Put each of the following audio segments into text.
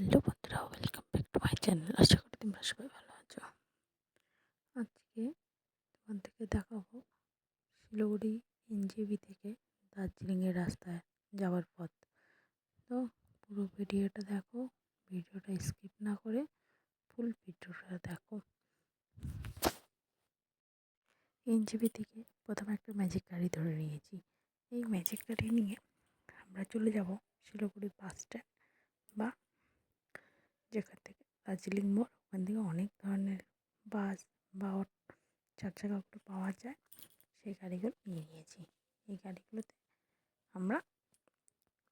Hello বন্ধুরা, welcome back to my channel. আশা করি তোমরা সবাই ভালো আছো। আজকে তোমাদেরকে দেখাবো শিলিগুড়ি এনজেপি থেকে দার্জিলিংয়ের রাস্তায় যাওয়ার পথ। তো পুরো ভিডিওটা দেখো, ভিডিওটা স্কিপ না করে ফুল ভিডিওটা দেখো। এনজেপি থেকে প্রথমে একটা ম্যাজিক গাড়ি ধরে নিয়েছি। এই ম্যাজিক গাড়ি নিয়ে আমরা চলে যাব শিলিগুড়ি বাস স্ট্যান্ড, বা যেখান থেকে দার্জিলিং মোড়, ওখান থেকে অনেক ধরনের বাস বা চার চাকাগুলো পাওয়া যায়। সেই গাড়িগুলো নিয়ে নিয়েছি। এই গাড়িগুলোতে আমরা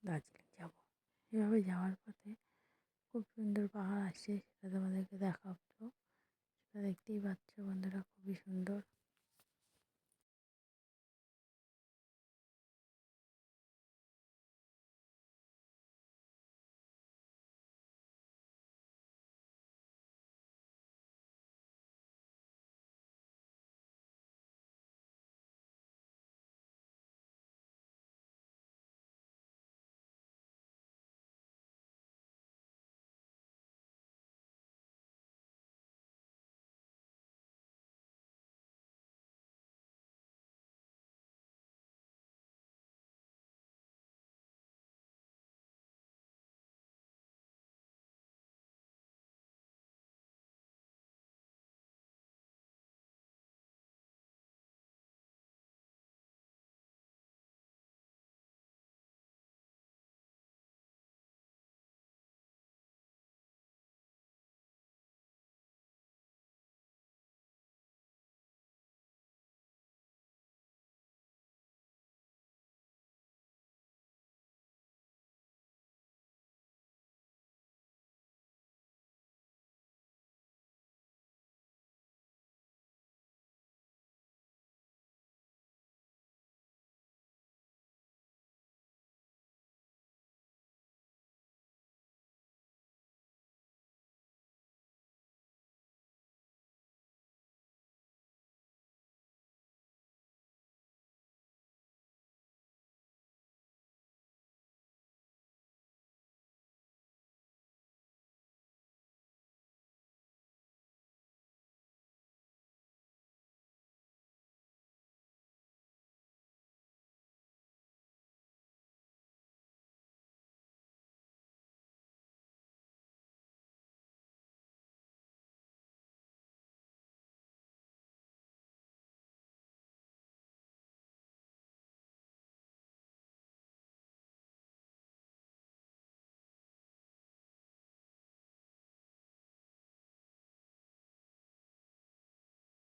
দার্জিলিং যাব। এভাবে যাওয়ার পথে খুব সুন্দর পাহাড় আসছে, সেটা তোমাদেরকে দেখাবো।